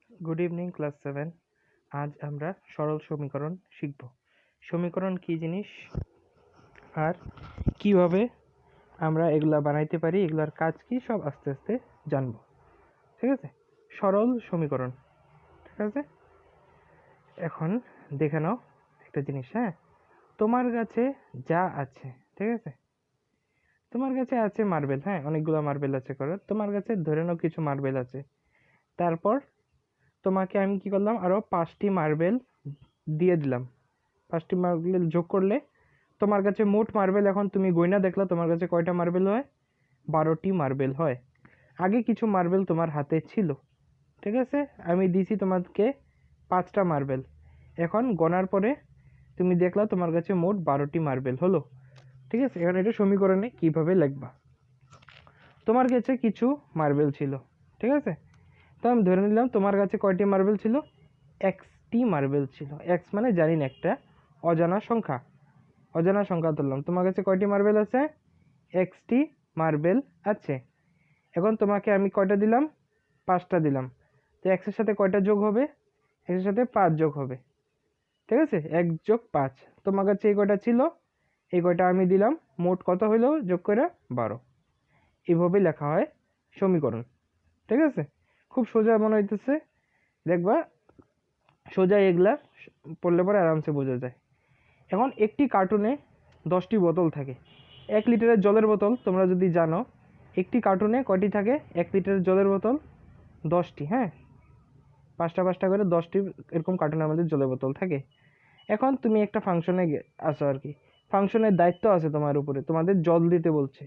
Good evening class 7। আজ আমরা সরল সমীকরণ শিখব। সমীকরণ কি জিনিস আর কিভাবে আমরা এগুলা বানাইতে পারি, এগুলার কাজ কি, সব আস্তে আস্তে জানব। ঠিক আছে? সরল সমীকরণ। ঠিক আছে, এখন দেখে নাও একটা জিনিস। হ্যাঁ, তোমার কাছে যা আছে, ঠিক আছে, তোমার কাছে আছে মার্বেল। হ্যাঁ, অনেকগুলো মার্বেল আছে করো, তোমার কাছে ধরে নাও কিছু মার্বেল আছে। তারপর তোমাকে আমি কি করলাম, আরো 5টি মার্বেল দিয়ে দিলাম। 5টি মার্বেল যোগ করলে তোমার কাছে মোট মার্বেল, এখন তুমি গয়না দেখলা তোমার কাছে কয়টা মার্বেল হয়? 12টি মার্বেল হয়। আগে কিছু মার্বেল তোমার হাতে ছিল, ঠিক আছে, আমি দিছি তোমাকে 5টা মার্বেল। এখন গণার পরে তুমি দেখলা তোমার কাছে মোট 12টি মার্বেল হলো। ঠিক আছে, এখন এটা সমীকরণে কিভাবে লিখবা? তোমার কাছে কিছু মার্বেল ছিল, ঠিক আছে, তো আমি ধরে নিলাম তোমার কাছে কয়টি মার্বেল ছিল? এক্সটি মার্বেল ছিল। এক্স মানে জানি না, একটা অজানা সংখ্যা। অজানা সংখ্যা ধরলাম। তোমার কাছে কয়টি মার্বেল আছে? এক্সটি মার্বেল আছে। এখন তোমাকে আমি কয়টা দিলাম? 5টা দিলাম। তো এক্সের সাথে কয়টা যোগ হবে? এক্সের সাথে 5 যোগ হবে। ঠিক আছে, 1 যোগ 5। তোমার কাছে এই কয়টা ছিল, এই কয়টা আমি দিলাম। মোট কত হইলো যোগ করে? 12। এইভাবে লেখা হয় সমীকরণ। ঠিক আছে, খুব সোজা মনে হইতেছে, দেখবা সোজা এগুলা পড়লে পরে আরামসে বোঝা যায়। এখন একটি কার্টুনে 10টি বোতল থাকে। 1 লিটারের জলের বোতল তোমরা যদি জানো, একটি কার্টুনে কয়টি থাকে? 1 লিটারের জলের বোতল 10টি। হ্যাঁ, 5টা 5টা করে 10টি এরকম কার্টুনের মধ্যে জলের বোতল থাকে। এখন তুমি একটা ফাংশনে আসো আর কি, ফাংশনের দায়িত্ব আছে তোমার উপরে, তোমাদের জল দিতে বলছে।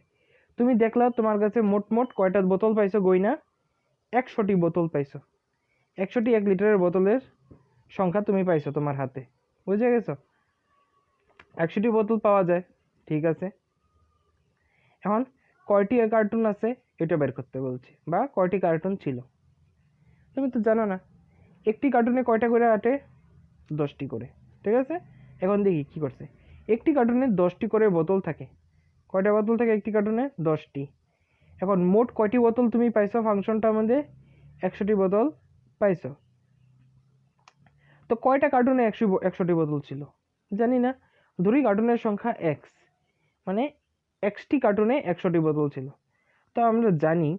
তুমি দেখলা তোমার কাছে মোট কয়টা বোতল পাইছো গয়না? 100টি বোতল পাইছো। 100টি 1 লিটারের বোতলের সংখ্যা তুমি পাইছো তোমার হাতে। বুঝে গেছো? 100টি বোতল পাওয়া যায়, ঠিক আছে। এখন কয়টি কার্টুন আছে এটা বের করতে বলছি, বা কয়টি কার্টুন ছিল। তুমি তো জানো না। একটি কার্টুনে কয়টা করে আটে? 10টি করে। ঠিক আছে, এখন দেখি কি করছে। একটি কার্টুনে 10টি করে বোতল থাকে। কয়টা বোতল থাকে একটি কার্টুনে? 10টি। এখন মোট কয়টি বোতল তুমি পাইছো ফাংশনটার মধ্যে? 100টি বোতল পাইছো। তো কয়টা কার্টুনে 100টি বোতল ছিল? জানি না। ধরি কার্টুনের সংখ্যা এক্স, মানে এক্সটি কার্টুনে 100টি বোতল ছিল। তো আমরা জানি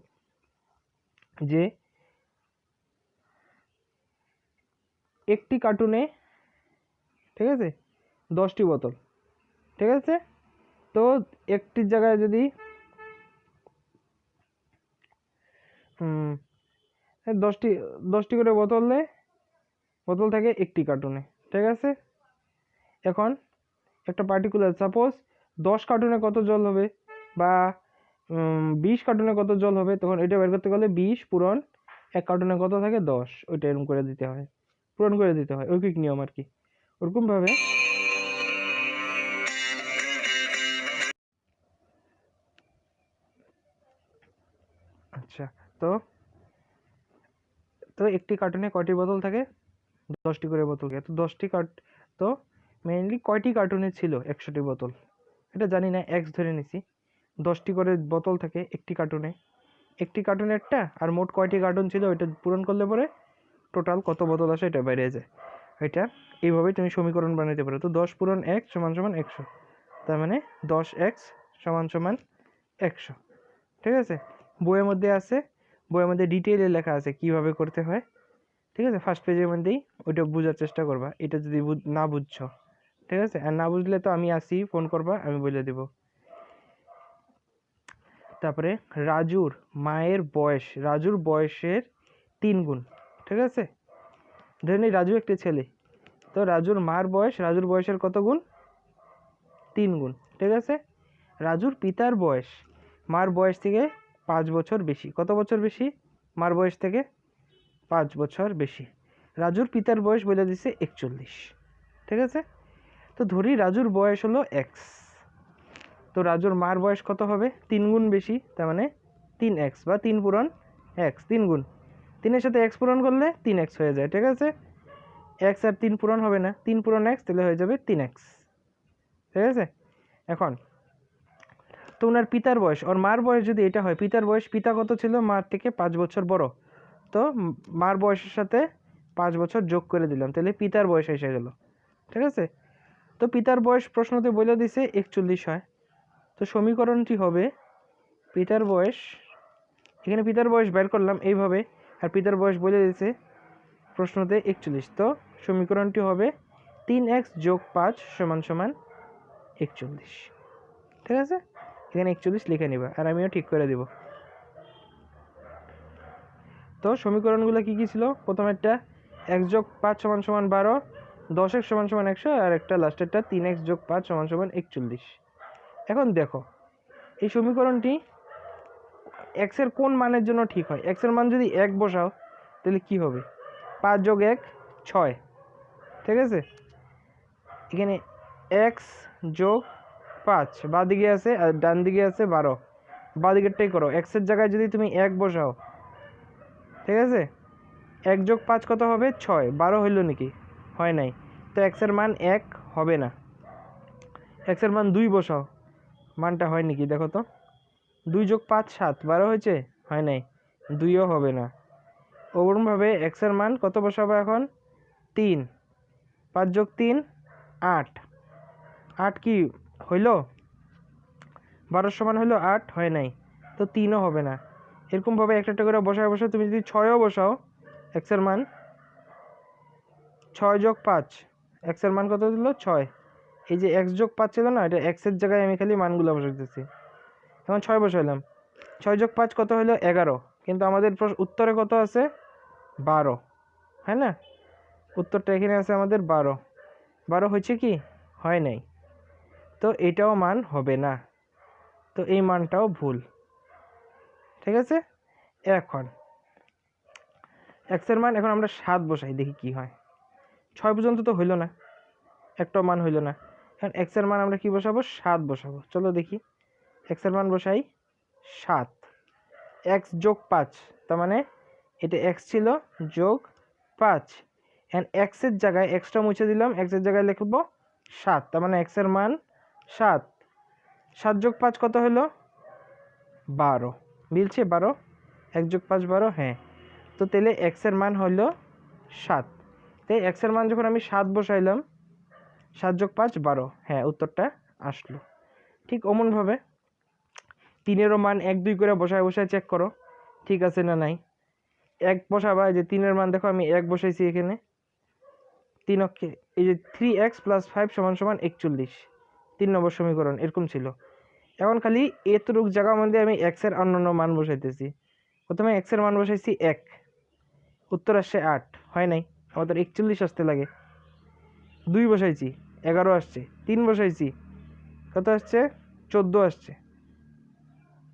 যে একটি কার্টুনে, ঠিক আছে, 10টি বোতল। ঠিক আছে, তো একটির জায়গায় যদি 10টি 10টি করে বোতল থাকে একটি কার্টুনে। ঠিক আছে, এখন একটা পার্টিকুলার, সাপোজ 10 কার্টুনে কত জল হবে, বা 20 কার্টুনে কত জল হবে, তখন এটা বের করতে গেলে 20 পূরণ 1 কার্টুনে কত থাকে? 10। ওইটা এরকম করে দিতে হয়, পূরণ করে দিতে হয়, ঐকিক নিয়ম আর কি। ওরকমভাবে আচ্ছা, তো তো একটি কার্টুনে কয়টি বোতল থাকে? 10টি করে বোতল থাকে। তো 10টি তো মেইনলি কয়টি কার্টুনে ছিল 100টি বোতল? এটা জানি না, এক্স ধরে নিছি। 10টি করে বোতল থাকে একটি কার্টুনে। একটি কার্টুনেরটা আর মোট কয়টি কার্টুন ছিল ওইটা পূরণ করলে পরে টোটাল কত বোতল আসে এটা বেরিয়ে যায়। এটা এইভাবেই তুমি সমীকরণ বানাইতে পারো। তো 10 পূরণ 1 সমান সমান 100, তার মানে 10x সমান সমান 100। ঠিক আছে, বইয়ের মধ্যে আছে, বইয়ের মধ্যে ডিটেইলে লেখা আছে কিভাবে করতে হয়। ঠিক আছে, ফার্স্ট পেজের মধ্যেই ওইটা বোঝার চেষ্টা করবা, এটা যদি না বুঝছো। ঠিক আছে, আর না বুঝলে তো আমি আসি, ফোন করবা, আমি বলে দেব। তারপরে রাজুর মায়ের বয়স, রাজুর বয়সের 3 গুণ। ঠিক আছে, ধরে নিই রাজু একটি ছেলে, তো রাজুর মার বয়স রাজুর বয়সের কত গুণ? 3 গুণ। ঠিক আছে, রাজুর পিতার বয়স মার বয়স থেকে 5 বছর বেশি। কত বছর বেশি? মার বয়স থেকে 5 বছর বেশি। রাজুর পিতার বয়স বলে দিছে 41। ঠিক আছে, তো ধরি রাজুর বয়স হলো এক্স, তো রাজুর মার বয়স কত হবে? 3 গুণ বেশি, তার মানে 3x, বা 3 পূরণ x, 3 গুণ। 3-এর সাথে x পূরণ করলে 3x হয়ে যায়। ঠিক আছে, x আর 3 পূরণ হবে না, 3 পূরণ x, তাহলে হয়ে যাবে 3x। ঠিক আছে, এখন তো ওনার পিতার বয়স, ওর মার বয়স যদি এটা হয়, পিতার বয়স, পিতা কত ছিল? মার থেকে 5 বছর বড়, তো মার বয়সের সাথে 5 বছর যোগ করে দিলাম, তাহলে পিতার বয়স এসে গেল। ঠিক আছে, তো পিতার বয়স প্রশ্নতে বলে দিছে 41 হয়। তো সমীকরণটি হবে পিতার বয়স, এখানে পিতার বয়স বের করলাম এইভাবে, আর পিতার বয়স বলে দিয়েছে প্রশ্নতে 41। তো সমীকরণটি হবে 3x যোগ 5 সমান সমান 41। ঠিক আছে, এখানে 41 লিখে নিবা, আর আমিও ঠিক করে দিব। তো সমীকরণগুলো কি কি ছিল? প্রথমেরটা x যোগ 5 সমান সমান 12, 10x সমান সমান 100, আর একটা লাস্টেরটা 3x যোগ 5 সমান সমান 41। এখন দেখো এই সমীকরণটি x এর কোন মানের জন্য ঠিক হয়? x এর মান যদি 1 বসাও তাহলে কি হবে? 5 যোগ 1 6। ঠিক আছে, এখানে x যোগ 5 বাঁ দিকে আছে আর ডান দিকে আছে 12, বাঁ দিকেরটাই করো। x এর জায়গায় যদি তুমি 1 বসাও, ঠিক আছে, 1 যোগ 5 কত হবে? 6। 12 হইল নাকি? হয় নাই, তো x এর মান 1 হবে না। x এর মান 2 বসাও, মানটা হয় নাকি দেখো তো। 2 যোগ 5 7, 12 হয়েছে? হয় নাই, 2ও হবে না। ওরকমভাবে x এর মান কত বসাবো এখন? 3। 5 যোগ 3 8, 8 কি হইল? 12 সমান হইল 8, হয় নাই, তো 3ও হবে না। এরকমভাবে একটা একটা করে বসায় বসায় তুমি যদি 6ও বসাও, x এর মান 6 যোগ 5, x এর মান কত দিল? 6। এই যে x যোগ 5 ছিল না, এটা x এর জায়গায় আমি খালি মানগুলো বসাইতেছি। এখন 6 বসাইলাম, 6 যোগ 5 কত হলো? 11, কিন্তু আমাদের উত্তরে কত আছে? 12, হ্যাঁ না? উত্তরটা এখানে আছে আমাদের 12। 12 হয়েছে কি? হয় নাই, তো এটাও মান হবে না, তো এই মানটাও ভুল। ঠিক আছে, এখন x এর মান এখন আমরা 7 বসাই, দেখি কি হয়। 6 পর্যন্ত তো হইল না, একটাও মান হইল না। এখন x এর মান আমরা কি বসাবো? 7 বসাবো। চলো দেখি, x এর মান বসাই 7, x যোগ 5, তার মানে এটা x ছিল যোগ 5। এখন x এর জায়গায় xটা মুছে দিলাম, x এর জায়গায় লিখবো 7, তার মানে x এর মান 7। 7 যোগ 5 কত হলো? 12, মিলছে? 12, 1 যোগ 5 12, হ্যাঁ। তো তাহলে x এর মান হলো 7। তাই x এর মান যখন আমি 7 বসাইলাম, 7 যোগ 5 12, হ্যাঁ উত্তরটা আসলো। ঠিক অমনভাবে 3-এরও মান 1 2 করে বসায় বসায় চেক করো ঠিক আছে না নাই। 1 বসাবা, এই যে 3-এর মান দেখো আমি 1 বসাইছি এখানে, 3 অক্ষে এই যে 3x + 5 = 41, 3 নম্বর সমীকরণ এরকম ছিল। এখন খালি এতটুক জায়গার মধ্যে আমি x এর অন্যান্য মান বসাইতেছি। প্রথমে x এর মান বসাইছি 1, উত্তর আসছে 8, হয় নাই, আমাদের 41 আসতে লাগে। 2 বসাইছি, 11 আসছে। 3 বসাইছি, কত আসছে? 14 আসছে।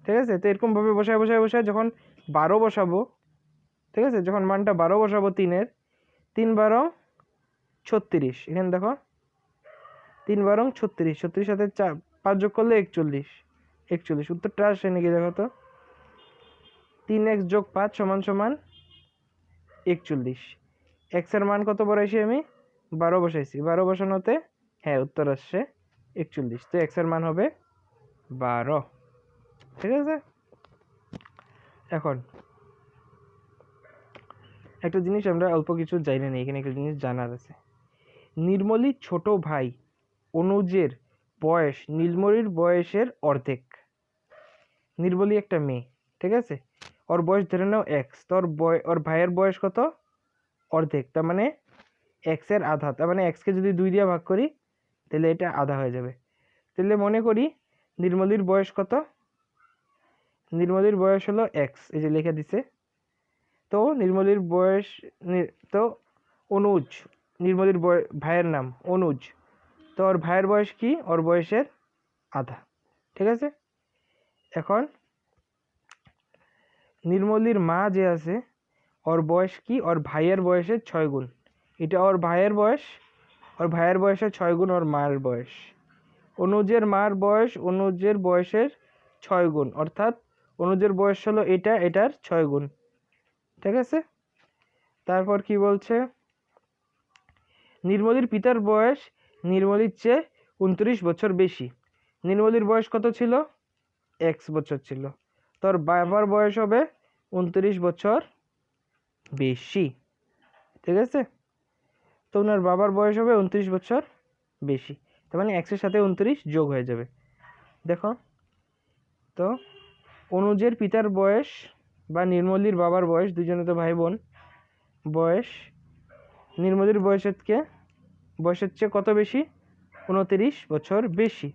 ঠিক আছে, তো এরকমভাবে বসায় বসায় বসায় যখন 12 বসাবো, ঠিক আছে, যখন মানটা 12 বসাবো 3-এর, 3 12 36, এখানে দেখো 3 12 36, 36 সাথে 5 যোগ করলে 41, 41 উত্তরটা আসে নাকি দেখো তো। 3x যোগ 5 সমান সমান 41। x এর মান কত বসাইছি আমি? 12 বসাইছি, 12 বসানোতে হ্যাঁ উত্তর আসছে 41, তো x এর মান হবে 12। ঠিক আছে, এখন একটা জিনিস আমরা অল্প কিছু জানি না, এখানে একটা জিনিস জানার আছে। নির্মলীর ছোট ভাই অনুজের বয়স নীলমণির বয়সের অর্ধেক। নির্মলী একটা মেয়ে, ঠিক আছে, ওর বয়স ধরে নাও x, তো ওর ভাইয়ের বয়স কত? অর্ধেক, তার মানে x এর আধা, তার মানে x কে যদি 2 দিয়ে ভাগ করি তাহলে এটা আধা হয়ে যাবে। তাহলে মনে করি নির্মলীর বয়স কত? নির্মলীর বয়স হলো x, এই যে লিখে দিছে। তো নির্মলীর বয়স, তো অনুজ, নির্মলীর ভাইয়ের নাম অনুজ, তো ওর ভাইয়ের বয়স কি? ওর বয়সের আধা। ঠিক আছে, এখন নির্মলীর মা যে আছে, ওর বয়স কি? ওর ভাইয়ের বয়সের 6 গুণ। এটা ওর ভাইয়ের বয়স, ওর ভাইয়ের বয়সের 6 গুণ ওর মার বয়স। অনুজের মার বয়স অনুজের বয়সের 6 গুণ, অর্থাৎ অনুজের বয়স হলো এটা, এটার 6 গুণ। ঠিক আছে, তারপর কি বলছে? নির্মলীর পিতার বয়স নির্মলীর চেয়ে 29 বছর বেশি। নির্মলীর বয়স কত ছিল? x বছর ছিল, তোর বাবার বয়স হবে 29 বছর বেশি, ঠিক আছে। তো ওনার বাবার বয়স হবে 29 বছর বেশি, তার মানে এক্সের সাথে 29 যোগ হয়ে যাবে। দেখো তো অনুজের পিতার বয়স বা নির্মলীর বাবার বয়স, দুজনে তো ভাই বোন, বয়স নির্মলীর বয়সের চেয়ে কত বেশি? 29 বছর বেশি,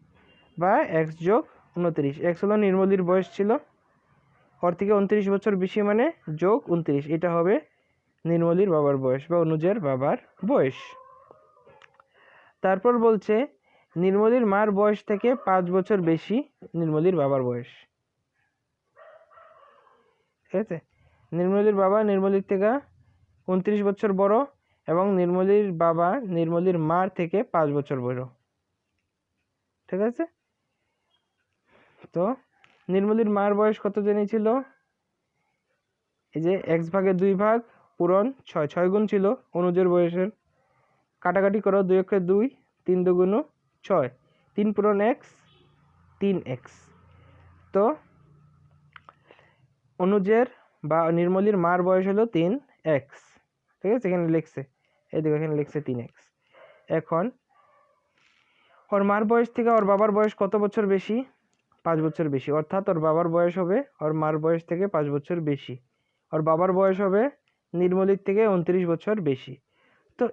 বা এক্স যোগ 29। এক্স হলো নির্মলীর বয়স ছিল, ওর থেকে 29 বছর বেশি মানে যোগ 29, এটা হবে নির্মলীর বাবার বয়স বা অনুজের বাবার বয়স। তারপর বলছে নির্মলীর মার বয়স থেকে 5 বছর বেশি নির্মলীর বাবার বয়স, ঠিক আছে। নির্মলীর বাবা নির্মলীর থেকে 29 বছর বড় এবং নির্মলীর বাবা নির্মলীর মার থেকে 5 বছর বড়, ঠিক আছে। তো নির্মলীর মার বয়স কত জেনেছিল? এই যে এক্স ভাগের 2 ভাগ পূরণ 6, 6 গুণ ছিল অনুজের বয়সের, কাটাকাটি করো, 2 একে 2, 3 দুগুণ 6, 3 পূরণ এক্স 3x। তো অনুজের বা নির্মলীর মার বয়স হলো 3x, ঠিক আছে। এখানে লিখছে, এই দেখো এখানে লিখছে 3x। এখন ওর মার বয়স থেকে ওর বাবার বয়স কত বছর বেশি? 5 বছর বেশি, অর্থাৎ ওর বাবার বয়স হবে ওর মার বয়স থেকে 5 বছর বেশি, ওর বাবার বয়স হবে নির্মলীর থেকে 29 বছর বেশি। তো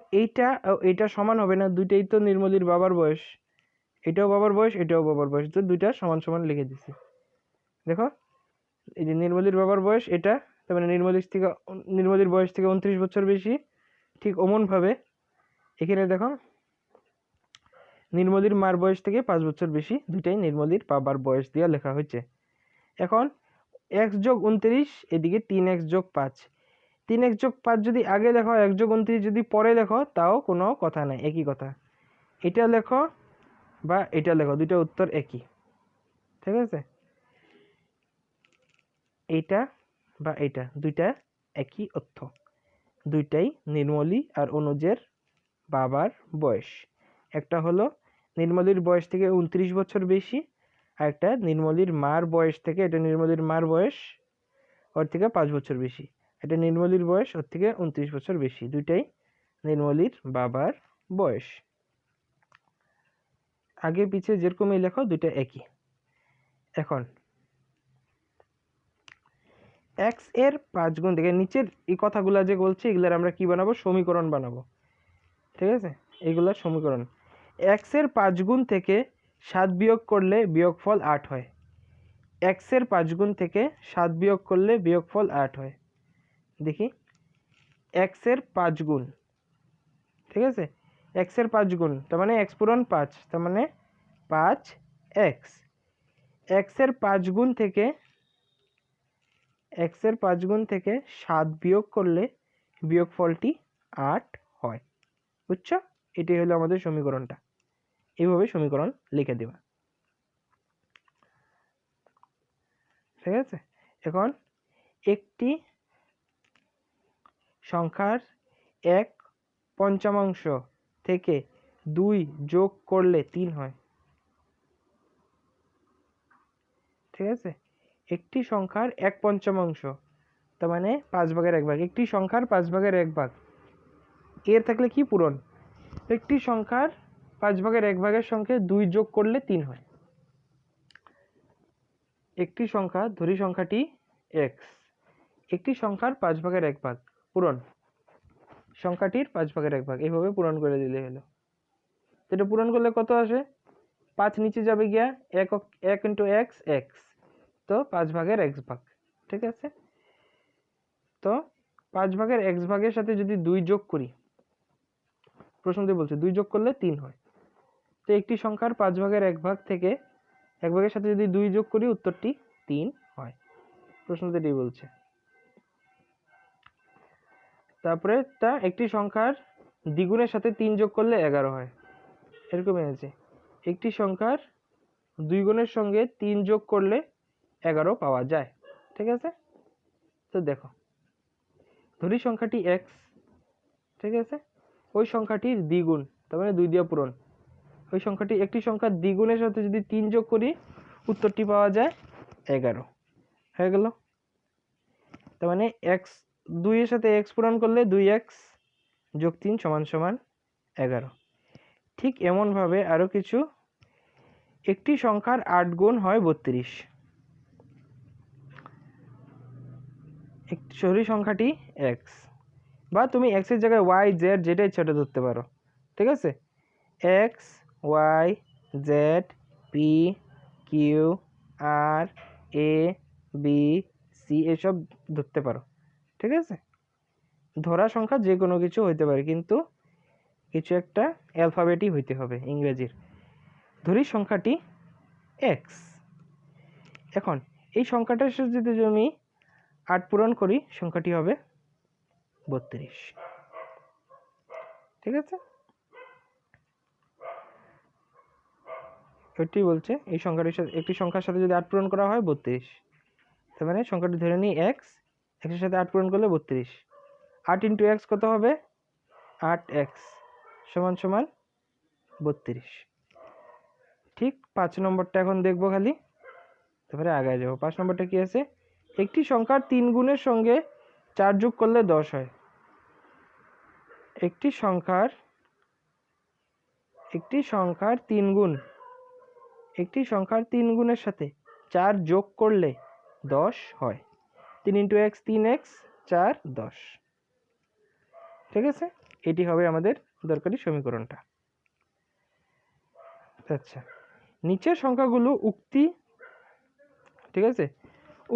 এইটা সমান হবে না, দুইটাই তো নির্মলীর বাবার বয়স, এটাও বাবার বয়স এটাও বাবার বয়স, তো দুইটা সমান সমান লিখে দিছি। দেখো এই যে নির্মলীর বাবার বয়স এটা, তার মানে নির্মলীর বয়স থেকে 29 বছর বেশি। ঠিক অমন ভাবে এখানে দেখো নির্মলীর মার বয়স থেকে 5 বছর বেশি, দুইটাই নির্মলীর বাবার বয়স দিয়ে লেখা হয়েছে। এখন x যোগ 29, এদিকে 3x যোগ 5, 3x যোগ 5 যদি আগে লেখো, 1 যোগ 29 যদি পরে লেখো তাও কোনো কথা নাই, একই কথা। এটা লেখো বা এটা লেখো, দুইটা উত্তর একই, ঠিক আছে। এইটা বা এটা দুইটা একই অর্থ, দুইটাই নির্মলী আর অনুজের বাবার বয়স। একটা হলো নির্মলীর বয়স থেকে 29 বছর বেশি, আর একটা নির্মলীর মার বয়স থেকে, এটা নির্মলীর মার বয়স ওর থেকে 5 বছর বেশি, এটা নির্মলীর বয়স ওর থেকে 29 বছর বেশি, দুইটাই নির্মলীর বাবার বয়স। আগে পিছে যেরকমই লেখো দুইটা একই। এখন x এর 5 গুণ থেকে, নিচের এই কথাগুলা যে বলছি এগুলার আমরা কি বানাবো? সমীকরণ বানাবো, ঠিক আছে। এগুলার সমীকরণ, x এর 5 গুণ থেকে 7 বিয়োগ করলে বিয়োগফল 8 হয়, x এর 5 গুণ থেকে 7 বিয়োগ করলে বিয়োগফল 8 হয়। দেখি x এর 5 গুণ, ঠিক আছে, x এর 5 গুণ তার মানে x পূরণ 5, তার মানে 5x। x এর 5 গুণ থেকে 7 বিয়োগ করলে বিয়োগফলটি 8 হয়, বুঝছো? এটাই হলো আমাদের সমীকরণটা, এইভাবে সমীকরণ লিখে দেবা, ঠিক আছে। এখন একটি সংখ্যার 1/5 থেকে 2 যোগ করলে 3 হয়, ঠিক আছে। একটি সংখ্যার 1/5 তার মানে 5 ভাগের 1 ভাগ, একটি সংখ্যার 5 ভাগের 1 ভাগ, এর থাকলে কি পূরণ, একটি সংখ্যার 5 ভাগের 1 ভাগের সঙ্গে 2 যোগ করলে 3 হয়। একটি সংখ্যা, ধরি সংখ্যাটি x, একটি সংখ্যার 5 ভাগের 1 ভাগ পূরণ সংখ্যাটির 5 ভাগের 1 ভাগ, এইভাবে পূরণ করে দিলে হলো। এটা পূরণ করলে কত আসে? 5 নিচে যাবে গিয়া 1 ইন্টু এক্স এক্স, তো 5 ভাগের x ভাগ, ঠিক আছে। তো 5 ভাগের x ভাগের সাথে যদি 2 যোগ করি, প্রশ্নতে বলছে 2 যোগ করলে 3 হয়, তো একটি সংখ্যার 5 ভাগের 1 ভাগ থেকে 1 ভাগের সাথে যদি 2 যোগ করি উত্তরটি 3 হয়, প্রশ্নতে এটাই বলছে। তারপরে একটি সংখ্যার দ্বিগুণের সাথে 3 যোগ করলে 11 হয়, এরকম আছে। একটি সংখ্যার 2 গুণের সঙ্গে 3 যোগ করলে 11 পাওয়া যায়, ঠিক আছে। তো দেখো ধরি সংখ্যাটি x, ঠিক আছে, ওই সংখ্যাটির দ্বিগুণ তার মানে 2 দিয়ে পূরণ, ওই সংখ্যাটি, একটি সংখ্যার দ্বিগুণের সাথে যদি 3 যোগ করি উত্তরটি পাওয়া যায় 11, হয়ে গেল। তার মানে x 2 এর সাথে x পূরণ করলে 2x যোগ 3 সমান সমান 11। ঠিক এমনভাবে আরও কিছু, একটি সংখ্যার 8 গুণ হয় 32। সরি সংখ্যাটি x, বা তুমি x এর জায়গায় y z যেটা ইচ্ছা ওটা ধরতে পারো, ঠিক আছে? x y z p q r a b c এসব ধরতে পারো, ঠিক আছে? ধরা সংখ্যা যে কোনো কিছু হইতে পারে, কিন্তু কিছু একটা অ্যালফাবেটই হইতে হবে ইংরেজির। ধরি সংখ্যাটি x। এখন এই সংখ্যাটার সাথে যদি আমি 8 পূরণ করি, সংখ্যাটি হবে 32, ঠিক আছে? এটি বলছে এই সংখ্যাটির সাথে, একটি সংখ্যার সাথে যদি 8 পূরণ করা হয় 32, তার মানে সংখ্যাটি ধরে নিই x, x এর সাথে 8 পূরণ করলে 32। 8 ইন্টু x কত হবে? 8x সমান সমান 32। ঠিক 5 নম্বরটা এখন দেখবো খালি, তারপরে আগায় যাবো। 5 নম্বরটা কি আছে? একটি সংখ্যার 3 গুণের সঙ্গে 4 যোগ করলে 10 হয়। একটি সংখ্যার 3 গুণ, একটি সংখ্যার 3 গুণের সাথে 4 যোগ করলে 10 হয়। 3 ইন্টু এক্স 3x, 4 10, ঠিক আছে? এটি হবে আমাদের দরকারি সমীকরণটা। আচ্ছা, নিচের সংখ্যাগুলো উক্তি, ঠিক আছে,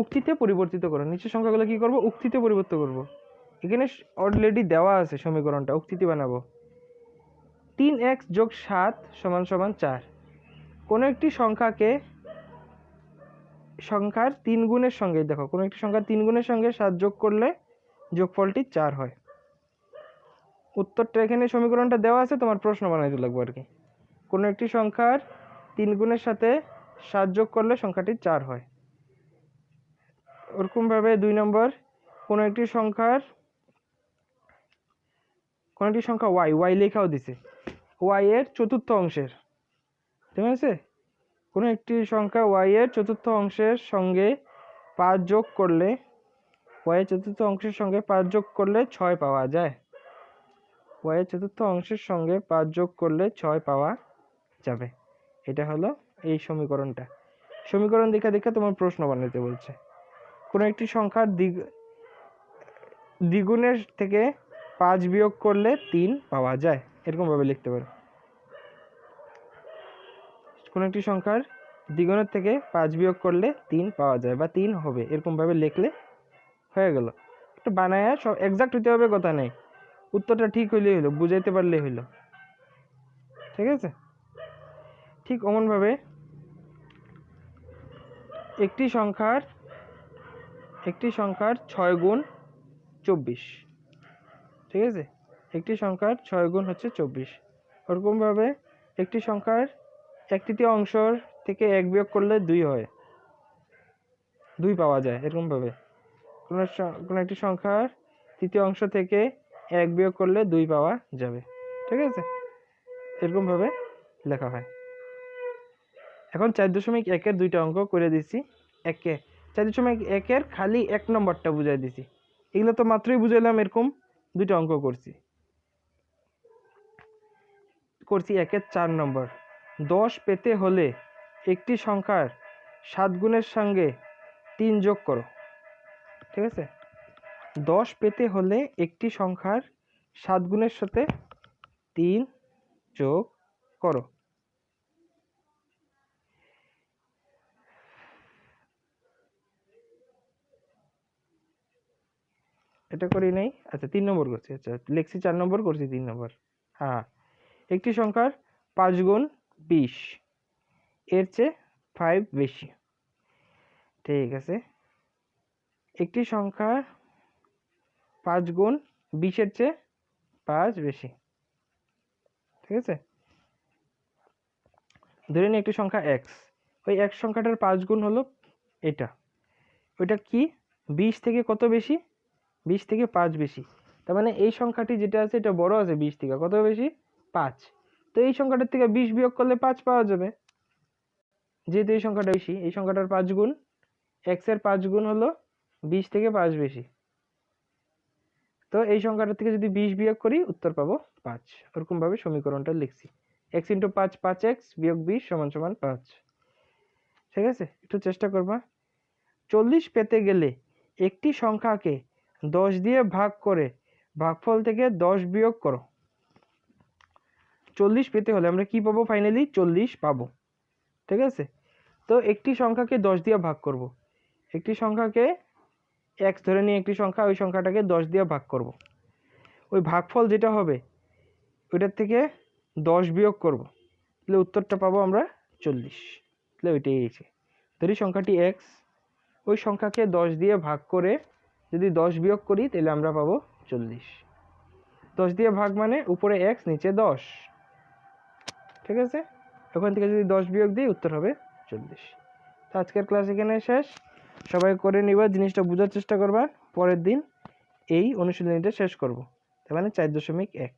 উক্তিতে পরিবর্তিত করো। নিচের সংখ্যাগুলো কি করব? উক্তিতে পরিবর্তন করব। এখানে অলরেডি দেওয়া আছে সমীকরণটা, উক্তিতে বানাবো। 3x যোগ 7 সমান সমান 4। কোনো একটি সংখ্যার 3 গুণের সঙ্গে, দেখো কোনো একটি সংখ্যার 3 গুণের সঙ্গে 7 যোগ করলে যোগফলটি 4 হয়। উত্তরটা এখানে সমীকরণটা দেওয়া আছে, তোমার প্রশ্ন বানাইতে লাগবে আর কি। কোনো একটি সংখ্যার 3 গুণের সাথে 7 যোগ করলে সংখ্যাটি 4 হয়। ওরকমভাবে 2 নম্বর, কোনো একটি সংখ্যা y লেখাও দিছে, y এর চতুর্থ অংশের, ঠিক আছে? কোনো একটি সংখ্যা y এর চতুর্থ অংশের সঙ্গে 5 যোগ করলে, y এর চতুর্থ অংশের সঙ্গে 5 যোগ করলে 6 পাওয়া যায়। y এর চতুর্থ অংশের সঙ্গে 5 যোগ করলে 6 পাওয়া যাবে। এটা হলো এই সমীকরণটা। সমীকরণ দেখা দেখা তোমার প্রশ্ন বানাতে বলছে। কোনো একটি সংখ্যার দ্বিগুণের থেকে 5 বিয়োগ করলে 3 পাওয়া যায়, এরকম ভাবে লিখতে পারো। কোনো একটি সংখ্যার দ্বিগুণের থেকে 5 বিয়োগ করলে 3 পাওয়া যায়, বা 3 হবে, এরকম ভাবে লিখলে হয়ে গেল। একটু বানায়া সব এক্সাক্ট হইতে হবে কথা নেই, উত্তরটা ঠিক হইলেই হইলো, বুঝাইতে পারলেই হইলো, ঠিক আছে? ঠিক অমনভাবে একটি সংখ্যার 6 গুণ 24, ঠিক আছে? একটি সংখ্যার 6 গুণ হচ্ছে 24। ওরকমভাবে একটি সংখ্যার 1/3 অংশ থেকে 1 বিয়োগ করলে 2 হয়, 2 পাওয়া যায়, এরকমভাবে। কোনো একটি সংখ্যার 3য় অংশ থেকে 1 বিয়োগ করলে 2 পাওয়া যাবে, ঠিক আছে? এরকমভাবে লেখা হয়। এখন 4.1 এর দুইটা অঙ্ক করে দিচ্ছি। 4.1 এর খালি 1 নম্বরটা বুঝাই দিছি। এগুলো তো মাত্রই বুঝাইলাম, এরকম দুইটা অঙ্ক করছি 1 এর 4 নম্বর। 10 পেতে হলে একটি সংখ্যার 7 গুণের সঙ্গে 3 যোগ করো, ঠিক আছে? 10 পেতে হলে একটি সংখ্যার 7 গুণের সাথে 3 যোগ করো। এটা করি নাই, আচ্ছা 3 নম্বর করছি, আচ্ছা লিখছি 4 নম্বর, করছি 3 নম্বর। হ্যাঁ, একটি সংখ্যার 5 গুণ 20 এর চেয়ে 5 বেশি, ঠিক আছে? একটি সংখ্যার 5 গুণ 20 এর চেয়ে 5 বেশি, ঠিক আছে? ধরে নিই একটি সংখ্যা x, ওই এক সংখ্যাটার 5 গুণ হলো এটা, ওইটা কি 20 থেকে কত বেশি? 20 থেকে 5 বেশি। তার মানে এই সংখ্যাটি যেটা আছে এটা বড় আছে 20 থেকে, কত বেশি? 5। তো এই সংখ্যাটার থেকে 20 বিয়োগ করলে 5 পাওয়া যাবে। যেহেতু এই সংখ্যাটা বেশি, এই সংখ্যাটার 5 গুণ, x এর 5 গুণ হলো 20 থেকে 5 বেশি, তো এই সংখ্যাটা থেকে যদি 20 বিয়োগ করি উত্তর পাবো 5। ওরকমভাবে সমীকরণটা লিখছি। x × 5 5x বিয়োগ 20 = 5। ঠিক আছে, একটু চেষ্টা করবা। 40 পেতে গেলে একটি সংখ্যাকে 10 দিয়ে ভাগ করে ভাগফল থেকে 10 বিয়োগ করো। 40 পেতে হলে আমরা কি পাবো? ফাইনালি 40 পাবো। ঠিক আছে, তো একটি সংখ্যাকে 10 দিয়ে ভাগ করব। একটি সংখ্যাকে x ধরে নিয়ে একটি সংখ্যা, ওই সংখ্যাটাকে 10 দিয়ে ভাগ করব। ওই ভাগফল যেটা হবে ওইটার থেকে 10 বিয়োগ করব, তাহলে উত্তরটা পাবো আমরা 40। তাহলে ওইটাই এসে ধরি সংখ্যাটি x, ওই সংখ্যাকে 10 দিয়ে ভাগ করে যদি 10 বিয়োগ করি তাহলে আমরা পাবো 40। 10 দিয়ে ভাগ মানে উপরে x নিচে 10। ঠিক আছে, ওখান থেকে যদি 10 বিয়োগ দিই উত্তর হবে 40। তো আজকের ক্লাস এখানে শেষ। সবাই করে নিবা, জিনিসটা বোঝার চেষ্টা করবা। পরের দিন এই অনুশীলনীটা শেষ করব, তার মানে 4.1।